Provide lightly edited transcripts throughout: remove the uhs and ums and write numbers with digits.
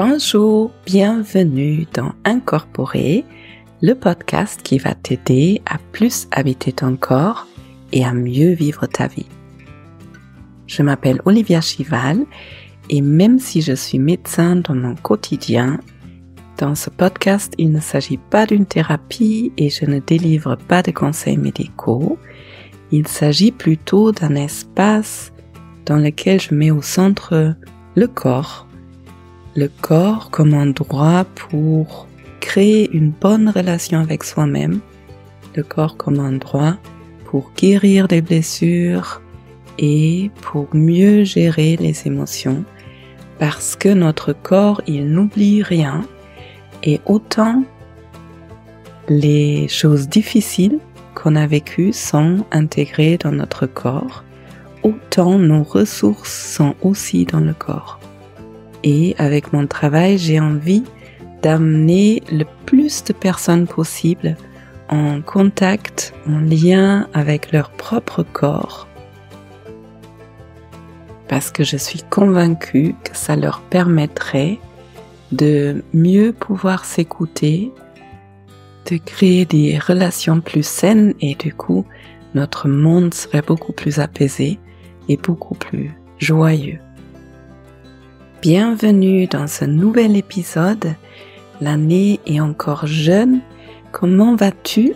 Bonjour, bienvenue dans Incorporer, le podcast qui va t'aider à plus habiter ton corps et à mieux vivre ta vie. Je m'appelle Olivia Chival et même si je suis médecin dans mon quotidien, dans ce podcast, il ne s'agit pas d'une thérapie et je ne délivre pas de conseils médicaux. Il s'agit plutôt d'un espace dans lequel je mets au centre le corps. Le corps comme endroit pour créer une bonne relation avec soi-même. Le corps comme endroit pour guérir des blessures et pour mieux gérer les émotions. Parce que notre corps, il n'oublie rien. Et autant les choses difficiles qu'on a vécues sont intégrées dans notre corps, autant nos ressources sont aussi dans le corps. Et avec mon travail, j'ai envie d'amener le plus de personnes possible en contact, en lien avec leur propre corps. Parce que je suis convaincue que ça leur permettrait de mieux pouvoir s'écouter, de créer des relations plus saines et du coup, notre monde serait beaucoup plus apaisé et beaucoup plus joyeux. Bienvenue dans ce nouvel épisode. L'année est encore jeune. Comment vas-tu?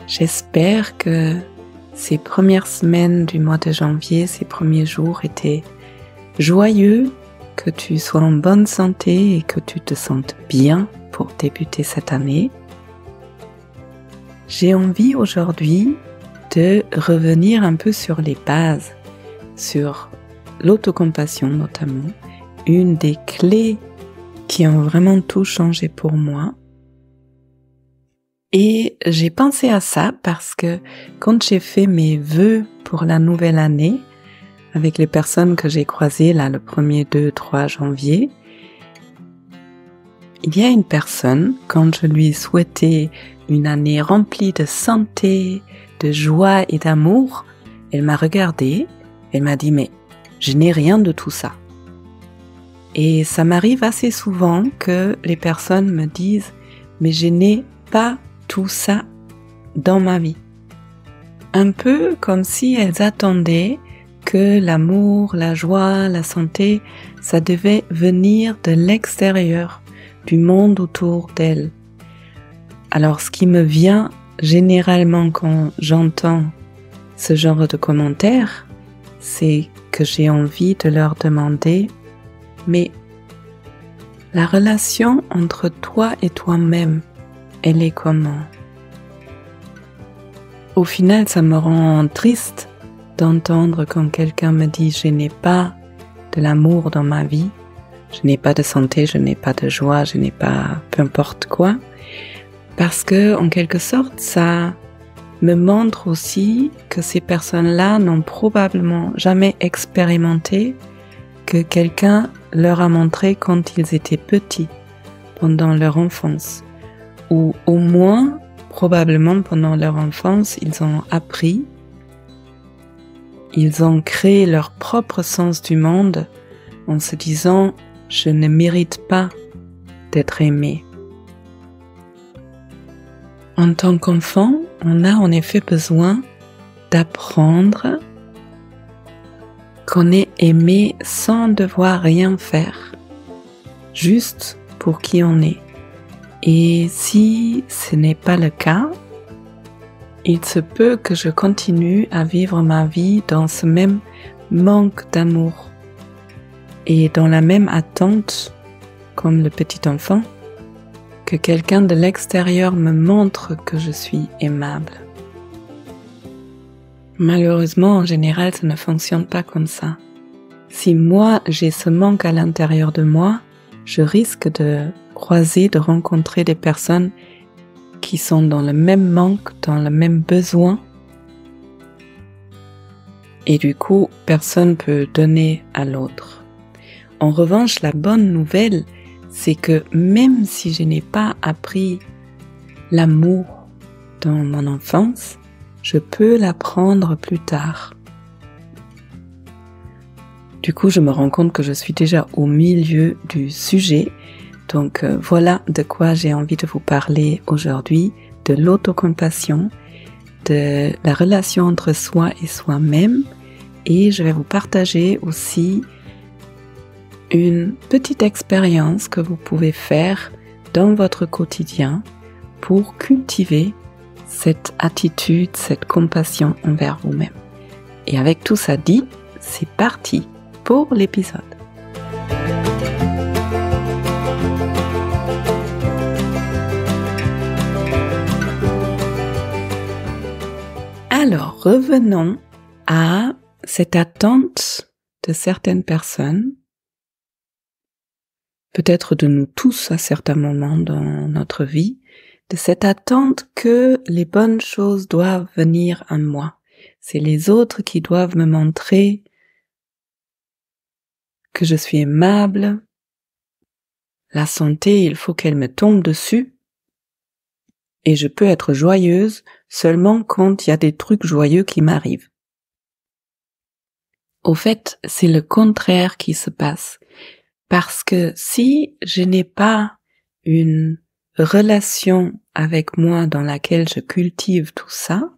J'espère que ces premières semaines du mois de janvier, ces premiers jours étaient joyeux, que tu sois en bonne santé et que tu te sentes bien pour débuter cette année. J'ai envie aujourd'hui de revenir un peu sur les bases, sur l'autocompassion notamment, une des clés qui ont vraiment tout changé pour moi. Et j'ai pensé à ça parce que quand j'ai fait mes vœux pour la nouvelle année, avec les personnes que j'ai croisées là le 1er, 2, 3 janvier, il y a une personne, quand je lui souhaitais une année remplie de santé, de joie et d'amour, elle m'a regardée, elle m'a dit « mais je n'ai rien de tout ça ». Et ça m'arrive assez souvent que les personnes me disent « mais je n'ai pas tout ça dans ma vie ». Un peu comme si elles attendaient que l'amour, la joie, la santé, ça devait venir de l'extérieur, du monde autour d'elles. Alors ce qui me vient généralement quand j'entends ce genre de commentaires, c'est que j'ai envie de leur demander mais la relation entre toi et toi-même, elle est comment? Au final, ça me rend triste d'entendre quand quelqu'un me dit « je n'ai pas de l'amour dans ma vie, je n'ai pas de santé, je n'ai pas de joie, je n'ai pas peu importe quoi », parce que en quelque sorte, ça me montre aussi que ces personnes-là n'ont probablement jamais expérimenté que quelqu'un leur a montré quand ils étaient petits, pendant leur enfance, ou au moins, probablement pendant leur enfance, ils ont appris, ils ont créé leur propre sens du monde en se disant « je ne mérite pas d'être aimé ». En tant qu'enfant, on a en effet besoin d'apprendre qu'on est aimé sans devoir rien faire, juste pour qui on est. Et si ce n'est pas le cas, il se peut que je continue à vivre ma vie dans ce même manque d'amour et dans la même attente, comme le petit enfant, que quelqu'un de l'extérieur me montre que je suis aimable. Malheureusement, en général, ça ne fonctionne pas comme ça. Si moi, j'ai ce manque à l'intérieur de moi, je risque de rencontrer des personnes qui sont dans le même manque, dans le même besoin. Et du coup, personne peut donner à l'autre. En revanche, la bonne nouvelle, c'est que même si je n'ai pas appris l'amour dans mon enfance, je peux l'apprendre plus tard. Du coup, je me rends compte que je suis déjà au milieu du sujet Donc voilà de quoi j'ai envie de vous parler aujourd'hui, de l'autocompassion, de la relation entre soi et soi-même, et je vais vous partager aussi une petite expérience que vous pouvez faire dans votre quotidien pour cultiver cette attitude, cette compassion envers vous-même. Et avec tout ça dit, c'est parti pour l'épisode. Alors, revenons à cette attente de certaines personnes, peut-être de nous tous à certains moments dans notre vie, de cette attente que les bonnes choses doivent venir à moi. C'est les autres qui doivent me montrer que je suis aimable. La santé, il faut qu'elle me tombe dessus. Et je peux être joyeuse seulement quand il y a des trucs joyeux qui m'arrivent. Au fait, c'est le contraire qui se passe. Parce que si je n'ai pas une relation avec moi dans laquelle je cultive tout ça,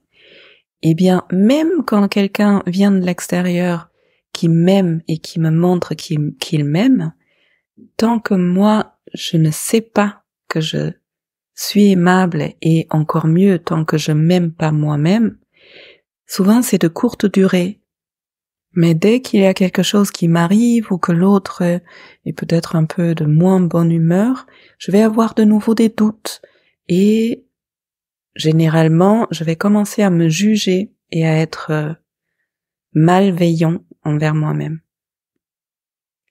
eh bien, même quand quelqu'un vient de l'extérieur qui m'aime et qui me montre qu'il m'aime, tant que moi, je ne sais pas que je suis aimable et encore mieux tant que je m'aime pas moi-même, souvent c'est de courte durée. Mais dès qu'il y a quelque chose qui m'arrive ou que l'autre est peut-être un peu de moins bonne humeur, je vais avoir de nouveau des doutes et généralement je vais commencer à me juger et à être malveillant envers moi-même.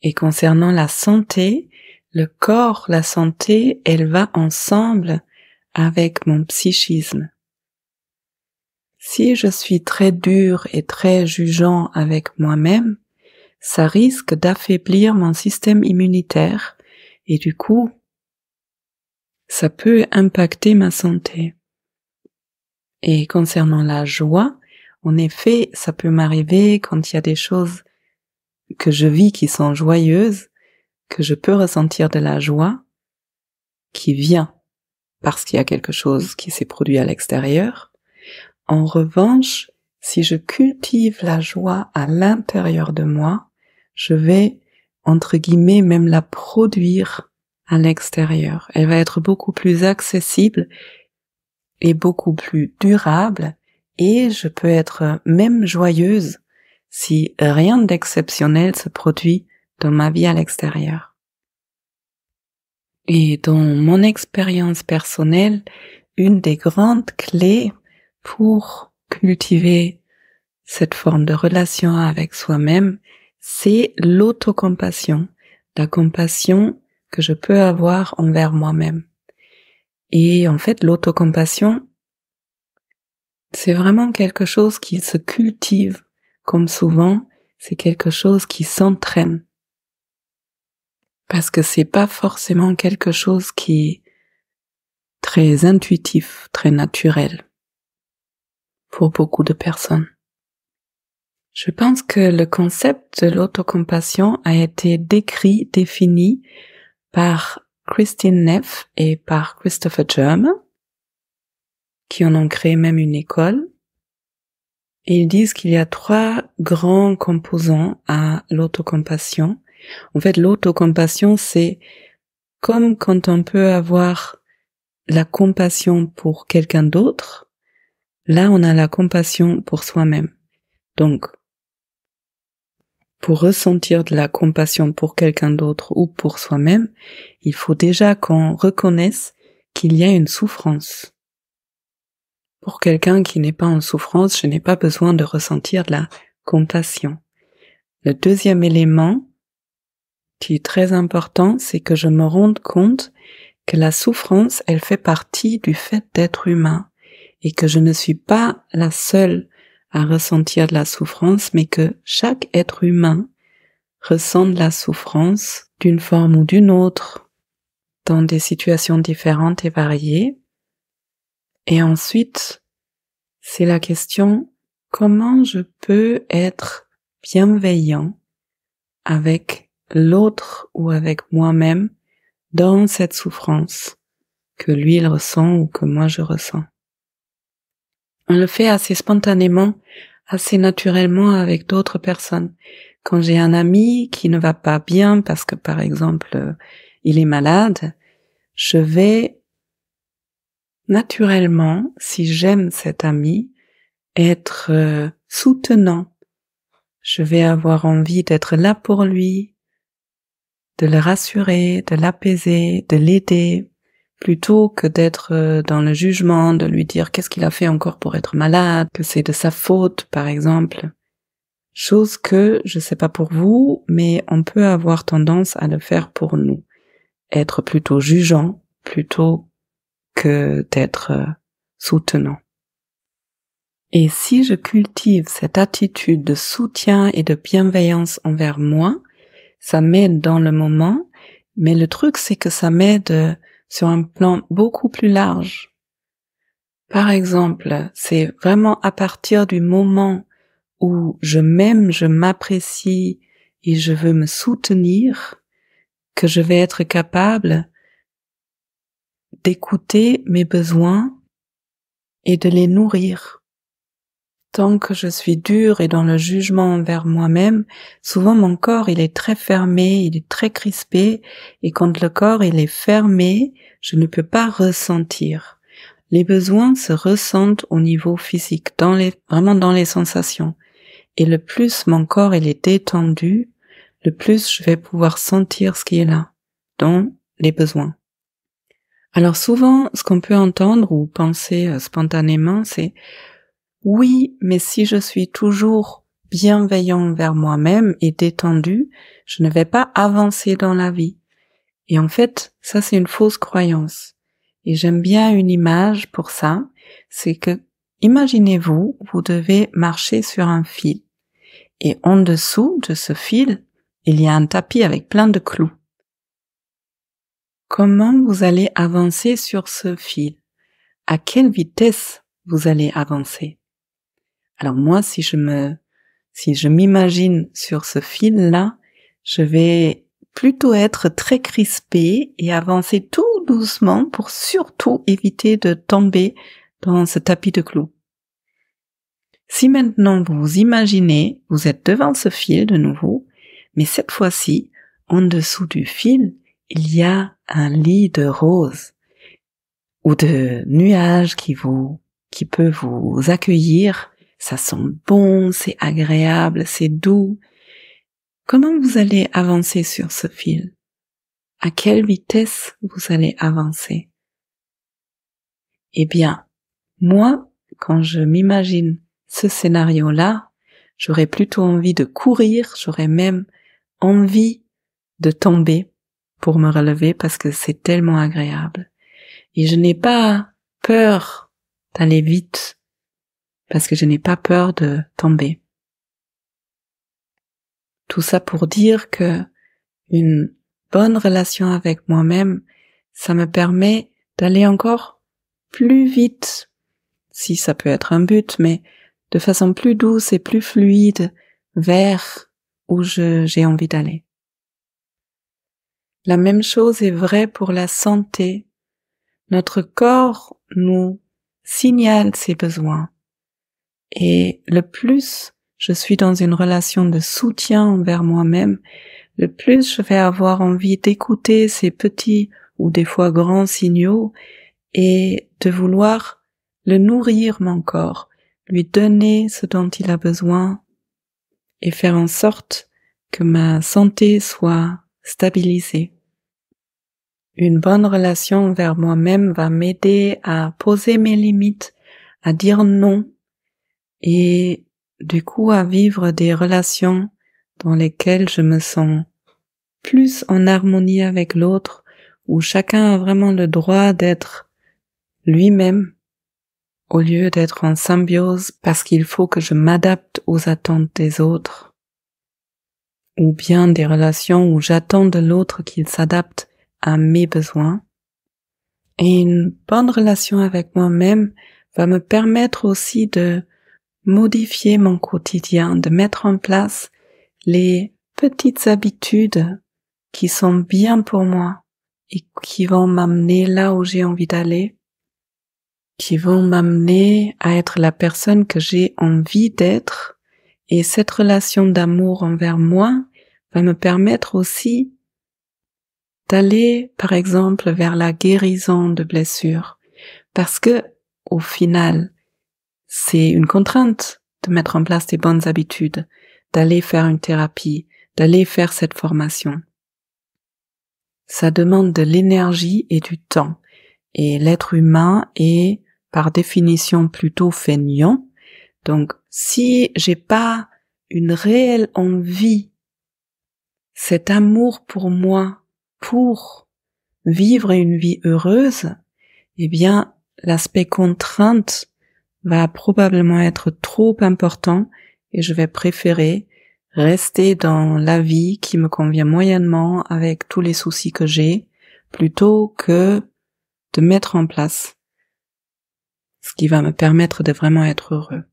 Et concernant la santé, le corps, la santé, elle va ensemble avec mon psychisme. Si je suis très dur et très jugeant avec moi-même, ça risque d'affaiblir mon système immunitaire et du coup, ça peut impacter ma santé. Et concernant la joie, en effet, ça peut m'arriver quand il y a des choses que je vis qui sont joyeuses, que je peux ressentir de la joie qui vient parce qu'il y a quelque chose qui s'est produit à l'extérieur. En revanche, si je cultive la joie à l'intérieur de moi, je vais, entre guillemets, même la produire à l'extérieur. Elle va être beaucoup plus accessible et beaucoup plus durable et je peux être même joyeuse si rien d'exceptionnel se produit dans ma vie à l'extérieur. Et dans mon expérience personnelle, une des grandes clés pour cultiver cette forme de relation avec soi-même, c'est l'autocompassion, la compassion que je peux avoir envers moi-même. Et en fait, l'autocompassion, c'est vraiment quelque chose qui se cultive, comme souvent, c'est quelque chose qui s'entraîne. Parce que c'est pas forcément quelque chose qui est très intuitif, très naturel pour beaucoup de personnes. Je pense que le concept de l'autocompassion a été défini par Kristin Neff et par Christopher Germer, qui en ont créé même une école. Et ils disent qu'il y a 3 grands composants à l'autocompassion. En fait, l'autocompassion, c'est comme quand on peut avoir la compassion pour quelqu'un d'autre, là on a la compassion pour soi-même. Donc, pour ressentir de la compassion pour quelqu'un d'autre ou pour soi-même, il faut déjà qu'on reconnaisse qu'il y a une souffrance. Pour quelqu'un qui n'est pas en souffrance, je n'ai pas besoin de ressentir de la compassion. Le deuxième élément, qui est très important, c'est que je me rende compte que la souffrance, elle fait partie du fait d'être humain et que je ne suis pas la seule à ressentir de la souffrance, mais que chaque être humain ressent de la souffrance d'une forme ou d'une autre dans des situations différentes et variées. Et ensuite, c'est la question, comment je peux être bienveillant avec l'autre ou avec moi-même dans cette souffrance que lui il ressent ou que moi je ressens. On le fait assez spontanément, assez naturellement avec d'autres personnes. Quand j'ai un ami qui ne va pas bien parce que par exemple il est malade, je vais naturellement, si j'aime cet ami, être soutenant. Je vais avoir envie d'être là pour lui, de le rassurer, de l'apaiser, de l'aider, plutôt que d'être dans le jugement, de lui dire qu'est-ce qu'il a fait encore pour être malade, que c'est de sa faute, par exemple. Chose que, je sais pas pour vous, mais on peut avoir tendance à le faire pour nous. Être plutôt jugeant, plutôt que d'être soutenant. Et si je cultive cette attitude de soutien et de bienveillance envers moi, ça m'aide dans le moment, mais le truc c'est que ça m'aide sur un plan beaucoup plus large. Par exemple, c'est vraiment à partir du moment où je m'aime, je m'apprécie et je veux me soutenir que je vais être capable d'écouter mes besoins et de les nourrir. Tant que je suis dure et dans le jugement envers moi-même, souvent mon corps il est très fermé, il est très crispé, et quand le corps il est fermé, je ne peux pas ressentir. Les besoins se ressentent au niveau physique, vraiment dans les sensations. Et le plus mon corps il est détendu, le plus je vais pouvoir sentir ce qui est là, dans les besoins. Alors souvent, ce qu'on peut entendre ou penser spontanément, c'est oui, mais si je suis toujours bienveillant envers moi-même et détendu, je ne vais pas avancer dans la vie. Et en fait, ça c'est une fausse croyance. Et j'aime bien une image pour ça, c'est que, imaginez-vous, vous devez marcher sur un fil. Et en dessous de ce fil, il y a un tapis avec plein de clous. Comment vous allez avancer sur ce fil? À quelle vitesse vous allez avancer? Alors moi, si je m'imagine sur ce fil-là, je vais plutôt être très crispée et avancer tout doucement pour surtout éviter de tomber dans ce tapis de clous. Si maintenant vous vous imaginez, vous êtes devant ce fil de nouveau, mais cette fois-ci, en dessous du fil, il y a un lit de roses ou de nuages qui peut vous accueillir. Ça sent bon, c'est agréable, c'est doux. Comment vous allez avancer sur ce fil? À quelle vitesse vous allez avancer? Eh bien, moi, quand je m'imagine ce scénario-là, j'aurais plutôt envie de courir, j'aurais même envie de tomber pour me relever parce que c'est tellement agréable. Et je n'ai pas peur d'aller vite parce que je n'ai pas peur de tomber. Tout ça pour dire que une bonne relation avec moi-même, ça me permet d'aller encore plus vite, si ça peut être un but, mais de façon plus douce et plus fluide vers où j'ai envie d'aller. La même chose est vraie pour la santé. Notre corps nous signale ses besoins. Et le plus je suis dans une relation de soutien envers moi-même, le plus je vais avoir envie d'écouter ces petits ou des fois grands signaux et de vouloir le nourrir mon corps, lui donner ce dont il a besoin et faire en sorte que ma santé soit stabilisée. Une bonne relation envers moi-même va m'aider à poser mes limites, à dire non et du coup à vivre des relations dans lesquelles je me sens plus en harmonie avec l'autre, où chacun a vraiment le droit d'être lui-même au lieu d'être en symbiose parce qu'il faut que je m'adapte aux attentes des autres, ou bien des relations où j'attends de l'autre qu'il s'adapte à mes besoins. Et une bonne relation avec moi-même va me permettre aussi de modifier mon quotidien, de mettre en place les petites habitudes qui sont bien pour moi et qui vont m'amener là où j'ai envie d'aller, qui vont m'amener à être la personne que j'ai envie d'être. Et cette relation d'amour envers moi va me permettre aussi d'aller, par exemple, vers la guérison de blessures. Parce que, au final, c'est une contrainte de mettre en place des bonnes habitudes, d'aller faire une thérapie, d'aller faire cette formation. Ça demande de l'énergie et du temps. Et l'être humain est, par définition, plutôt feignant. Donc, si j'ai pas une réelle envie, cet amour pour moi, pour vivre une vie heureuse, eh bien, l'aspect contrainte va probablement être trop important et je vais préférer rester dans la vie qui me convient moyennement avec tous les soucis que j'ai, plutôt que de mettre en place ce qui va me permettre de vraiment être heureux.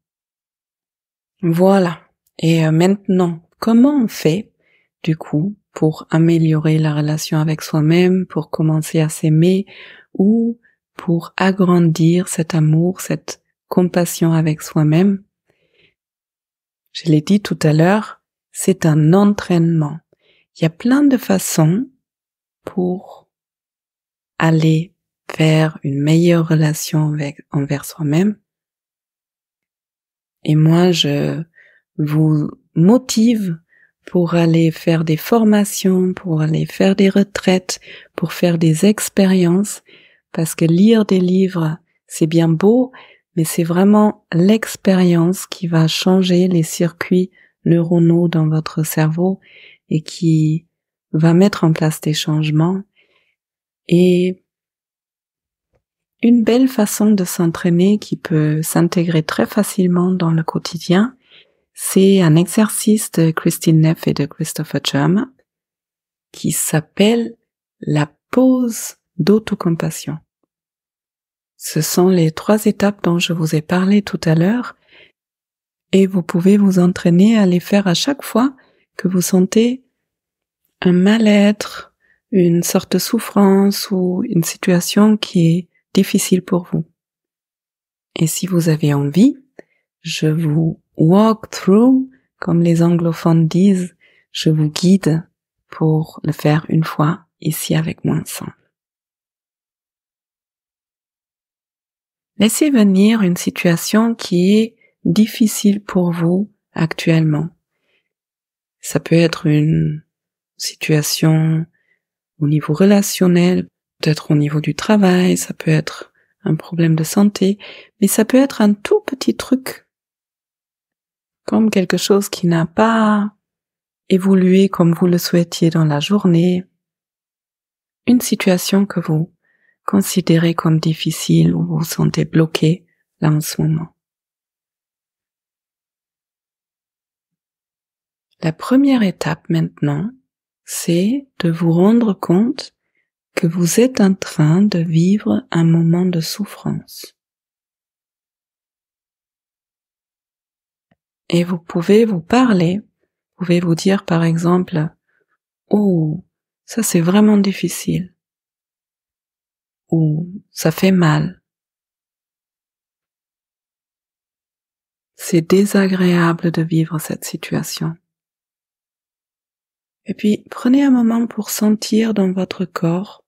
Voilà. Et maintenant, comment on fait, du coup, pour améliorer la relation avec soi-même, pour commencer à s'aimer, ou pour agrandir cet amour, cette compassion avec soi-même? Je l'ai dit tout à l'heure, c'est un entraînement. Il y a plein de façons pour aller vers une meilleure relation envers soi-même. Et moi, je vous motive pour aller faire des formations, pour aller faire des retraites, pour faire des expériences, parce que lire des livres, c'est bien beau, mais c'est vraiment l'expérience qui va changer les circuits neuronaux dans votre cerveau et qui va mettre en place des changements. Et une belle façon de s'entraîner qui peut s'intégrer très facilement dans le quotidien, c'est un exercice de Christine Neff et de Christopher Germer qui s'appelle la pause d'autocompassion. Ce sont les 3 étapes dont je vous ai parlé tout à l'heure et vous pouvez vous entraîner à les faire à chaque fois que vous sentez un mal-être, une sorte de souffrance ou une situation qui est difficile pour vous. Et si vous avez envie, je vous walk through, comme les anglophones disent, je vous guide pour le faire une fois ici avec moi ensemble. Laissez venir une situation qui est difficile pour vous actuellement. Ça peut être une situation au niveau relationnel, peut-être au niveau du travail, ça peut être un problème de santé, mais ça peut être un tout petit truc, comme quelque chose qui n'a pas évolué comme vous le souhaitiez dans la journée, une situation que vous considérez comme difficile ou vous vous sentez bloqué là en ce moment. La première étape maintenant, c'est de vous rendre compte que vous êtes en train de vivre un moment de souffrance. Et vous pouvez vous parler, vous pouvez vous dire par exemple, « Oh, ça c'est vraiment difficile » ou « ça fait mal ». C'est désagréable de vivre cette situation. Et puis, prenez un moment pour sentir dans votre corps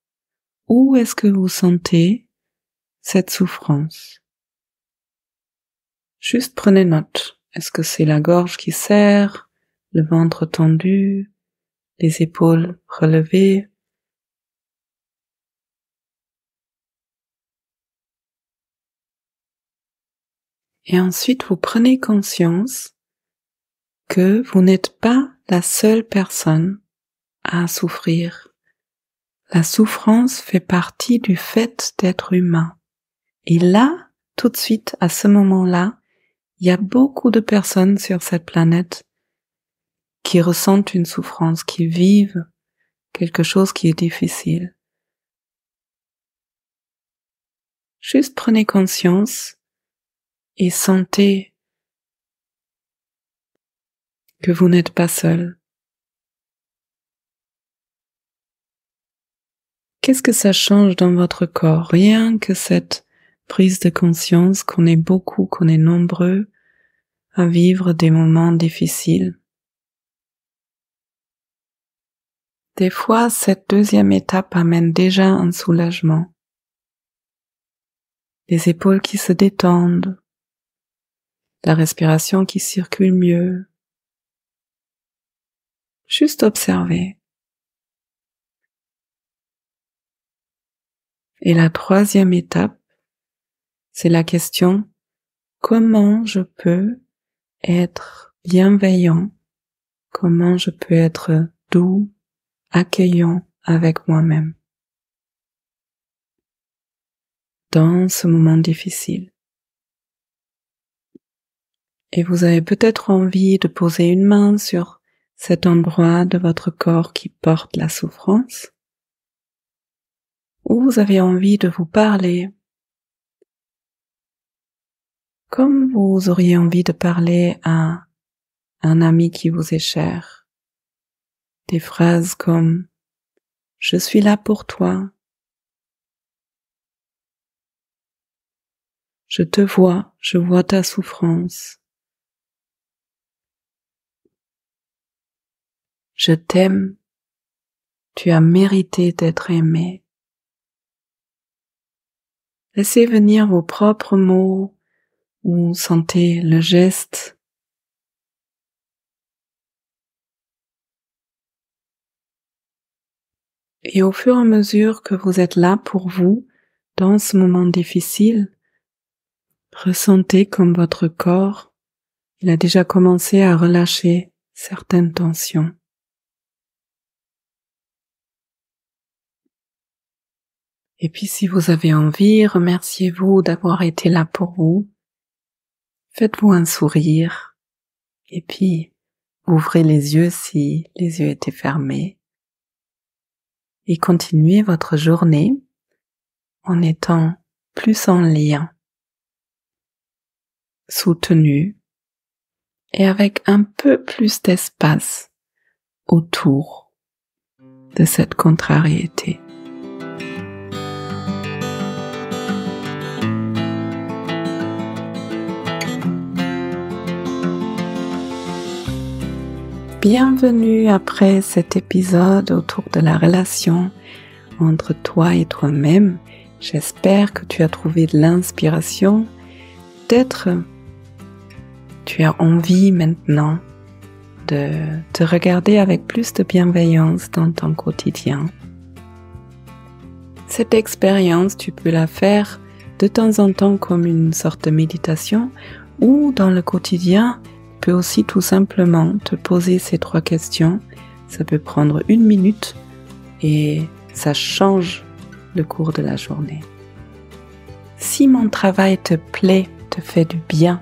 où est-ce que vous sentez cette souffrance. Juste prenez note. Est-ce que c'est la gorge qui serre, le ventre tendu, les épaules relevées? Et ensuite, vous prenez conscience que vous n'êtes pas la seule personne à souffrir. La souffrance fait partie du fait d'être humain. Et là, tout de suite, à ce moment-là, il y a beaucoup de personnes sur cette planète qui ressentent une souffrance, qui vivent quelque chose qui est difficile. Juste prenez conscience et sentez que vous n'êtes pas seul. Qu'est-ce que ça change dans votre corps? Rien que cette prise de conscience qu'on est beaucoup, qu'on est nombreux à vivre des moments difficiles. Des fois, cette deuxième étape amène déjà un soulagement. Les épaules qui se détendent, la respiration qui circule mieux. Juste observer. Et la troisième étape, c'est la question: comment je peux être bienveillant? Comment je peux être doux, accueillant avec moi-même dans ce moment difficile? Et vous avez peut-être envie de poser une main sur cet endroit de votre corps qui porte la souffrance, ou vous avez envie de vous parler comme vous auriez envie de parler à un ami qui vous est cher. Des phrases comme « Je suis là pour toi »,« Je te vois, je vois ta souffrance »,« Je t'aime, tu as mérité d'être aimé ». Laissez venir vos propres mots ou sentez le geste. Et au fur et à mesure que vous êtes là pour vous, dans ce moment difficile, ressentez comme votre corps, il a déjà commencé à relâcher certaines tensions. Et puis si vous avez envie, remerciez-vous d'avoir été là pour vous. Faites-vous un sourire. Et puis, ouvrez les yeux si les yeux étaient fermés. Et continuez votre journée en étant plus en lien, soutenu et avec un peu plus d'espace autour de cette contrariété. Bienvenue après cet épisode autour de la relation entre toi et toi-même. J'espère que tu as trouvé de l'inspiration. Peut-être tu as envie maintenant de te regarder avec plus de bienveillance dans ton quotidien. Cette expérience, tu peux la faire de temps en temps comme une sorte de méditation ou dans le quotidien. Tu peux aussi tout simplement te poser ces 3 questions. Ça peut prendre 1 minute et ça change le cours de la journée. Si mon travail te plaît, te fait du bien,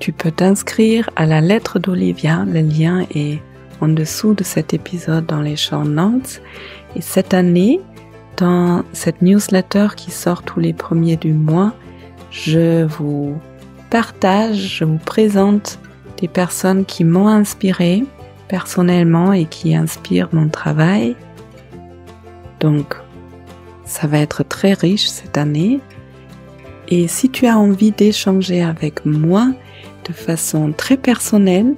tu peux t'inscrire à la lettre d'Olivia. Le lien est en dessous de cet épisode dans les show notes. Et cette année, dans cette newsletter qui sort tous les premiers du mois, je vous présente des personnes qui m'ont inspiré personnellement et qui inspirent mon travail. Donc, ça va être très riche cette année. Et si tu as envie d'échanger avec moi de façon très personnelle,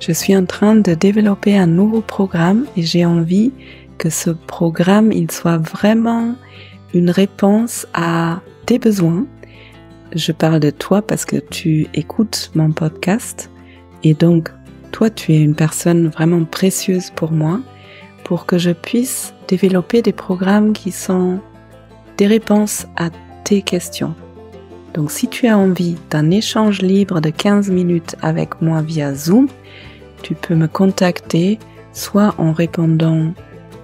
je suis en train de développer un nouveau programme et j'ai envie que ce programme, il soit vraiment une réponse à tes besoins. Je parle de toi parce que tu écoutes mon podcast et donc toi tu es une personne vraiment précieuse pour moi pour que je puisse développer des programmes qui sont des réponses à tes questions. Donc si tu as envie d'un échange libre de 15 minutes avec moi via Zoom, tu peux me contacter soit en répondant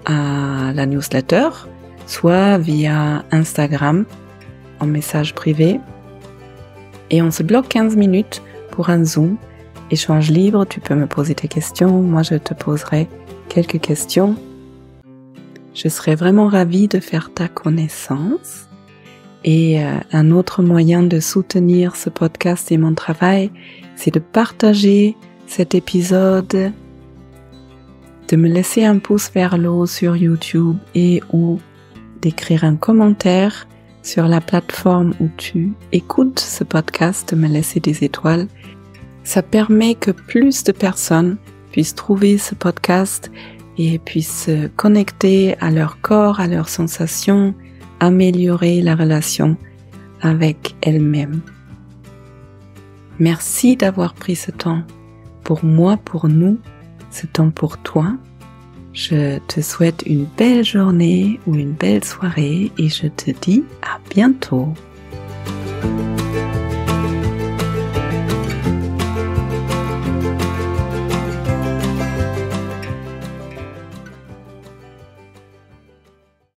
à la newsletter, soit via Instagram en message privé. Et on se bloque 15 minutes pour un Zoom, échange libre, tu peux me poser tes questions, moi je te poserai quelques questions. Je serais vraiment ravie de faire ta connaissance. Et un autre moyen de soutenir ce podcast et mon travail, c'est de partager cet épisode de me laisser un pouce vers le haut sur YouTube et ou d'écrire un commentaire sur la plateforme où tu écoutes ce podcast, de me laisser des étoiles. Ça permet que plus de personnes puissent trouver ce podcast et puissent se connecter à leur corps, à leurs sensations, améliorer la relation avec elles-mêmes. Merci d'avoir pris ce temps pour moi, pour nous, ce temps pour toi. Je te souhaite une belle journée ou une belle soirée et je te dis à bientôt.